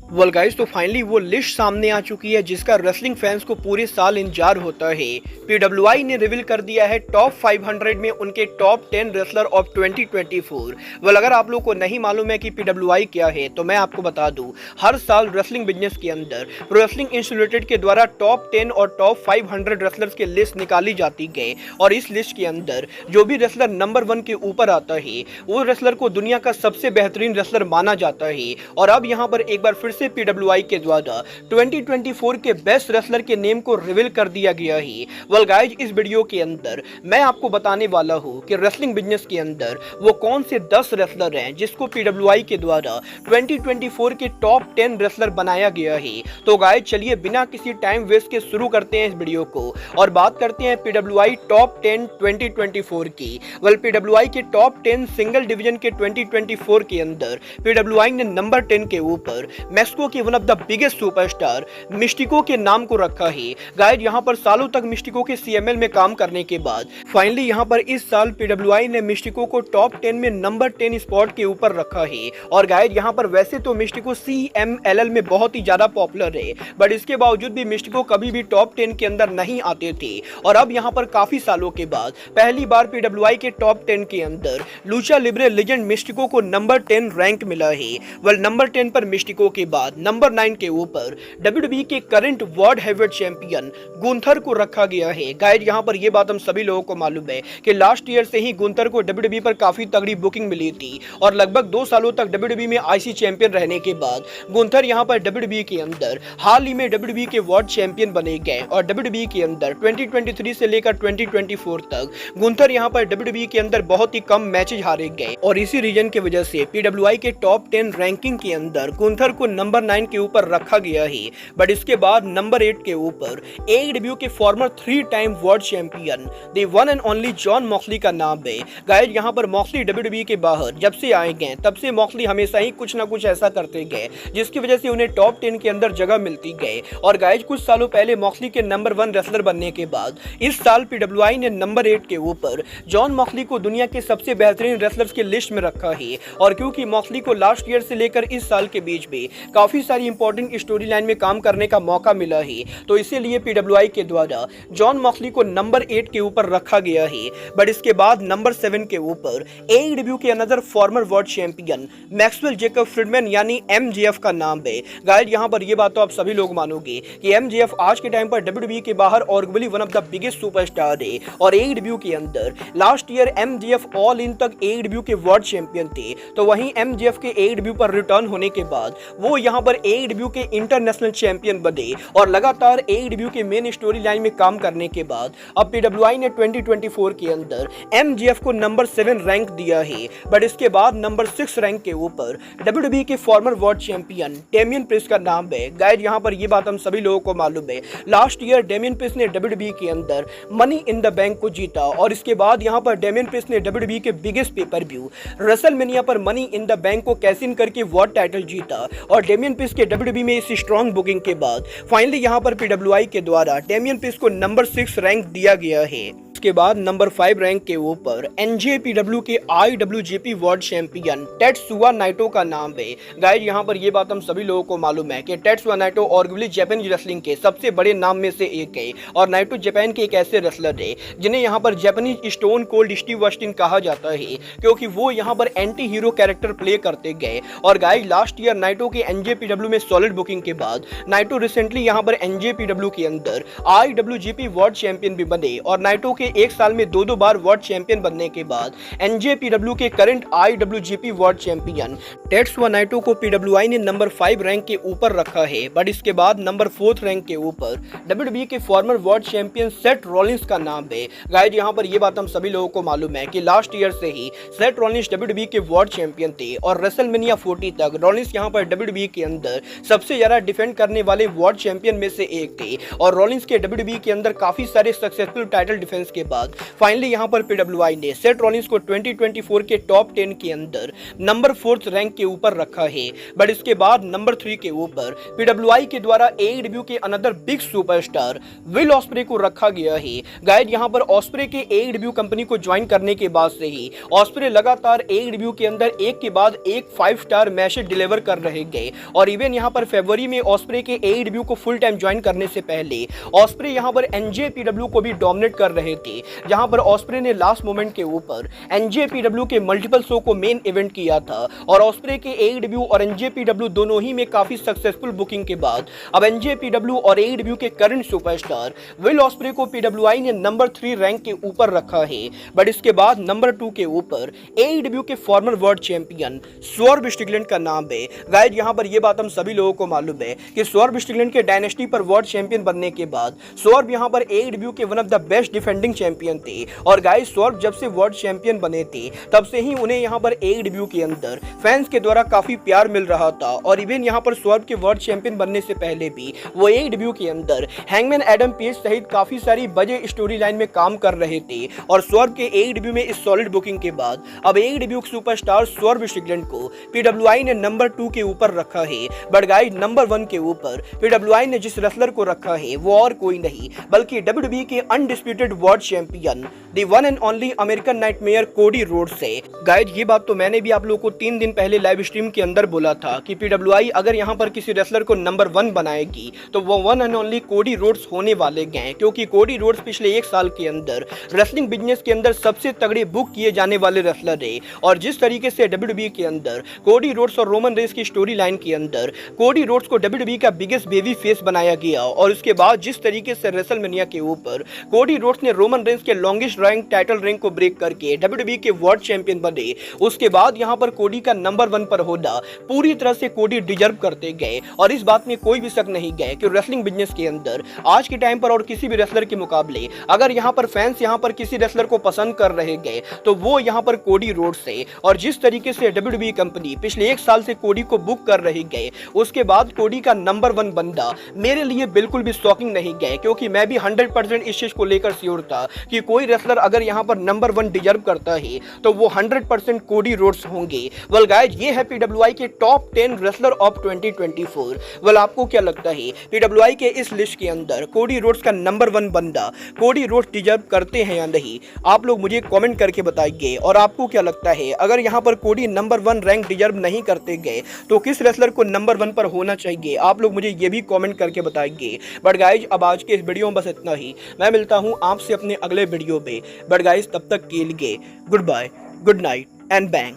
Well guys, तो finally वो list सामने आ चुकी है जिसका रेसलिंग फैंस को पूरे साल इंतजार होता है। पीडब्ल्यूआई ने रिवील कर दिया है टॉप 500 में उनके टॉप 10 रेसलर ऑफ 2024। वेल, अगर आप लोग को नहीं मालूम है कि पीडब्ल्यूआई क्या है तो मैं आपको बता दूं, हर साल रेसलिंग बिजनेस के अंदर प्रो रेसलिंग इंस्टीट्यूट के द्वारा टॉप 10 और टॉप 500 रेसलर्स की लिस्ट निकाली जाती है और इस लिस्ट के अंदर जो भी रेसलर नंबर 1 के ऊपर आता है वो रेसलर को दुनिया का सबसे बेहतरीन रेसलर माना जाता है। और अब यहाँ पर एक बार फिर से पीडब्ल्यूआई के द्वारा 2024 के बेस्ट रेसलर के नेम को रिवील कर दिया गया है। वेल गाइज, इस वीडियो के अंदर मैं आपको बताने वाला हूँ कि रेसलिंग बिजनेस के अंदर वो कौन से 10 रेसलर हैं जिसको पीडब्ल्यूआई के द्वारा 2024 के टॉप 10 रेसलर बनाया गया है। तो गाइज चलिए बिना किसी टाइम वेस्ट के शुरू करते हैं इस वीडियो को और बात करते हैं पीडब्ल्यूआई टॉप 10 2024 की। वेल, पीडब्ल्यूआई के टॉप 10 सिंगल डिवीजन के 2024 के अंदर पीडब्ल्यूआई ने नंबर 10 के ऊपर मैक्सिको के one of the biggest superstar Mistico के नाम को रखा है। गाइज, यहाँ पर सालों तक मिस्टिको के सीएमएल में काम करने के बाद फाइनली यहाँ पर इस साल पीडब्ल्यूआई ने मिस्टिको को टॉप 10 में नंबर 10 स्पॉट के ऊपर रखा है। और गाइज, यहाँ पर वैसे तो मिस्टिको CMLL में बहुत ही ज्यादा पॉपुलर है, बट इसके बावजूद भी मिस्टिको कभी भी टॉप 10 के अंदर नहीं आते थे। और अब यहाँ पर काफी सालों के बाद पहली बार पीडब्ल्यूआई के टॉप 10 के अंदर लूचा लिब्रे लेजेंड मिस्टिको को नंबर 10 रैंक मिला है। वेल, नंबर 10 पर मिस्टिको के बाद नंबर 9 के ऊपर WWE के current world heavyweight champion Gunther को रखा गया है। गाइज, यहाँ पर ये बात हम सभी लोगों को मालूम है कि लास्ट ईयर से ही गुंथर को WWE पर काफी तगड़ी बुकिंग मिली थी और लगभग 2 सालों तक WWE में IC चैंपियन रहने के बाद गुंथर यहाँ पर WWE के अंदर हाल ही में WWE के वर्ल्ड चैंपियन बने गए और WWE के अंदर 2023 से लेकर 2024 तक गुंथर यहाँ पर WWE के अंदर बहुत ही कम मैचेज हारे गए और इसी रीजन की वजह से पीडब्ल्यूआई के टॉप 10 रैंकिंग के अंदर गुंथर को नंबर 9 के ऊपर रखा गया है। बट इसके बाद नंबर 8 के ऊपर AEW के farmer 3 time world champion the one and only John Moxley का नाम है। गाइज, यहाँ पर मॉक्सली WWE के बाहर जब से आए गए तब से मॉक्सली हमेशा ही कुछ ना कुछ ऐसा करते गए जिसकी वजह से उन्हें टॉप 10 के अंदर जगह मिलती गई। और गाइज, कुछ सालों पहले मॉक्सली के नंबर 1 रेसलर बनने के बाद इस साल पीडब्ल्यूआई ने नंबर 8 के ऊपर जॉन मॉक्सली को दुनिया के सबसे बेहतरीन रेसलर्स की लिस्ट में रखा है। और क्योंकि मॉक्सली को लास्ट ईयर से लेकर इस साल के बीच में काफी सारी इंपॉर्टेंट स्टोरी लाइन में काम करने का मौका मिला है, तो इसीलिए पीडब्ल्यूआई के द्वारा जॉन मॉक्सली को नंबर 8 के ऊपर रखा गया है। बट इसके बाद नंबर 7 के ऊपर AEW के another former world champion Maxwell Jacob Friedman यानी MJF का नाम है। गाइस, यहाँ पर ये बात तो आप सभी लोग मानोगे कि MJF आज के टाइम पर WWE के बाहर arguably one of the biggest superstar है और AEW के अंदर last year MJF All In तक AEW के वर्ल्ड चैंपियन थे। तो वहीं MJF के AEW पर रिटर्न होने के बाद वो यहाँ पर AEW के इंटरनेशनल चैंपियन बने और लगातार AEW के मेन स्टोरी लाइन में काम करने के बाद अब पीडब्ल्यूआई ने 2024 के अंदर MJF को नंबर 7 रैंक दिया है। बट इसके बाद नंबर 6 रैंक के ऊपर WWE के former world champion Damian Priest का नाम है। गाइस, यहाँ पर ये बात हम सभी लोगों को मालूम है, लास्ट ईयर डेमियन प्रिस्ट ने WWE के अंदर मनी इन द बैंक को जीता और इसके बाद यहाँ पर डेमियन प्रिस्ट ने WWE के बिगेस्ट पेपर व्यू रेसलमेनिया पर मनी इन द बैंक को कैश इन करके वर्ल्ड टाइटल जीता। और डेमियन प्रिस्ट के WWE में इस स्ट्रॉन्ग बुकिंग के बाद फाइनली यहाँ पर पीडब्ल्यूआई के द्वारा डेमियन प्रिस्ट को नंबर 6 रैंक दिया गया है। उसके बाद नंबर 5 रैंक के ऊपर NJPW के IWGP वर्ल्ड चैंपियन टेत्सुया नाइटो का नाम है। गाइस, यहाँ पर ये बात हम सभी लोगों को मालूम है कि टेत्सुया नाइटो आर्गुएबली जापानीज रेसलिंग के सबसे बड़े नाम में से एक है और नाइटो जापान के एक ऐसे रेसलर है जिन्हें यहाँ पर Japanese stone cold Steve Austin कहा जाता है क्योंकि वो यहाँ पर एंटी हीरो कैरेक्टर प्ले करते गए। और गाइस, लास्ट ईयर नाइटो के NJPW में सॉलिड बुकिंग के बाद नाइटो रिसेंटली यहाँ पर NJPW के अंदर IWGP वर्ल्ड चैंपियन भी बने और नाइटो के एक साल में 2 बार वर्ल्ड चैंपियन बनने के बाद NJPW के करंट IWGP वर्ल्ड चैंपियन टेत्सुया नाइटो को पीडब्ल्यूआई ने नंबर 5 रैंक के ऊपर रखा है। बट इसके बाद नंबर 4 रैंक के ऊपर WWE के former world champion Seth Rollins का नाम है। गाइस, यहाँ पर ये बात हम सभी लोगों को मालूम है कि लास्ट ईयर से ही सेथ रॉलिंस WWE के वर्ल्ड चैंपियन थे और रेसलमेनिया 40 तक रॉलिंस यहाँ पर WWE के अंदर सबसे ज्यादा डिफेंड करने वाले वर्ल्ड चैंपियन में से एक थे और रॉलिंस के WWE के अंदर काफी सारे सक्सेसफुल टाइटल डिफेंस के बाद फाइनली यहाँ पर पीडब्ल्यूआई ने सेथ रॉलिंस को 2024 के टॉप 10 के अंदर नंबर 4th रैंक के ऊपर रखा है। बट इसके बाद नंबर 3 के ऊपर पीडब्ल्यूआई के द्वारा AEW के another big superstar will osprey को रखा गया है। गाइड यहाँ पर ऑस्प्रे के AEW कंपनी को ज्वाइन करने के बाद से ही ऑस्प्रे लगातार AEW के अंदर एक के बाद एक 5 स्टार मैचेस डिलीवर कर रहे गए और इवन यहाँ पर फरवरी में ऑस्प्रे के AEW को फुल टाइम ज्वाइन करने से पहले ऑस्प्रे यहाँ पर NJPW को भी डोमिनेट कर रहे थे, जहां पर ऑस्प्रे ने लास्ट मोमेंट के ऊपर NJPW के मल्टीपल शो को मेन इवेंट किया था और ऑस्प्रे के AEW और NJPW दोनों ही में काफी सक्सेसफुल बुकिंग के बाद अब NJPW और AEW के करंट सुपरस्टार विल ऑस्प्रे को पीडब्ल्यूआई ने नंबर 3 रैंक के ऊपर रखा है। बट इसके बाद नंबर 2 के ऊपर AEW के former world champion swerve Strickland का नाम है। गाइड यहाँ पर यह बात हम सभी लोगों को मालूम है कि स्वर्व स्ट्रिकलैंड के डायनेस्टी पर वर्ल्ड चैंपियन बनने के बाद स्वर्व यहाँ पर AEW के one of the best defending champion थे और गाइस स्वर्व जब से वर्ल्ड चैंपियन बने थे तब से ही उन्हें यहाँ पर AEW के अंदर फैंस के द्वारा काफी प्यार मिल रहा था और इवन यहाँ पर स्वर्व के वर्ल्ड चैंपियन बनने से पहले भी वो AEW के अंदर हैंगमैन एडम पेज सहित काफी सारी बड़े स्टोरी लाइन में काम कर रहे थे और स्वर्व के AEW में इस सॉलिड बुकिंग के बाद अब AEW सुपरस्टार स्वर्व स्ट्रिकलैंड को पीडब्ल्यूआई ने नंबर 2 के ऊपर रखा है। बट गाइस नंबर 1 के ऊपर पीडब्ल्यूआई ने जिस रेसलर को रखा है वो और कोई नहीं बल्कि WWE के undisputed world champion the one and only American nightmare Cody Rhodes है। गाइज ये बात तो मैंने भी आप लोगों को 3 दिन पहले लाइव स्ट्रीम के अंदर बोला था कि पीडब्ल्यूआई अगर यहाँ पर किसी रेसलर को नंबर 1 बनाएगी तो वो one and only Cody Rhodes होने वाले गए, क्योंकि कोडी रोड्स पिछले 1 साल के अंदर रेसलिंग बिजनेस के अंदर सबसे तगड़े बुक किए जाने वाले रेसलर है और जिस तरीके से WWE के अंदर कोडी रोड्स और रोमन रेंस की स्टोरी लाइन के अंदर कोडी रोड्स को WWE का बिगेस्ट बेबी फेस बनाया गया और उसके बाद जिस तरीके से रेसलमेनिया के ऊपर कोडी रोड्स ने रोमन रेंस के लॉन्गेस्ट रैंक टाइटल रैंक को ब्रेक करके WWE के वर्ल्ड चैंपियन बने, उसके बाद यहां पर कोडी का नंबर 1 पर होना पूरी तरह से कोडी डिजर्व करते गए और इस बात में कोई भी शक नहीं गए कि रेसलिंग बिजनेस के अंदर आज के टाइम पर और किसी भी रेसलर के मुकाबले अगर यहां पर फैंस यहां पर किसी रेसलर को पसंद कर रहे गए तो वो यहां पर कोडी रोड्स है। और जिस तरीके से WWE कंपनी पिछले 1 साल से कोडी को बुक कर रही गए उसके बाद कोडी का नंबर 1 बनना मेरे लिए बिल्कुल भी शॉकिंग नहीं गए, क्योंकि मैं भी 100% इस चीज को लेकर श्योर था कि कोई रेसलर अगर यहां पर नंबर 1 डिजर्व करता है तो वो 100% कोडी रोड्स होंगे। वेल गाइज ये है पीडब्ल्यूआई के टॉप 10 रेसलर ऑफ 2024। वेल आपको क्या लगता है पीडब्ल्यूआई के इस लिस्ट के अंदर कोडी रोड्स का नंबर 1 बंदा कोडी रोड्स डिजर्व करते हैं या नहीं? आप लोग मुझे कमेंट करके बताइए। और आपको क्या लगता है अगर यहां पर कोडी नंबर 1 रैंक डिजर्व नहीं करते गए तो किस रेसलर को नंबर 1 पर होना चाहिए? आप लोग मुझे ये भी कमेंट करके बताइए। बट गाइज अब आज के इस वीडियो में बस इतना ही, मैं मिलता हूं आपसे अपने अगले वीडियो में। बट गाइज तब तक के लिए goodbye, good night and bang.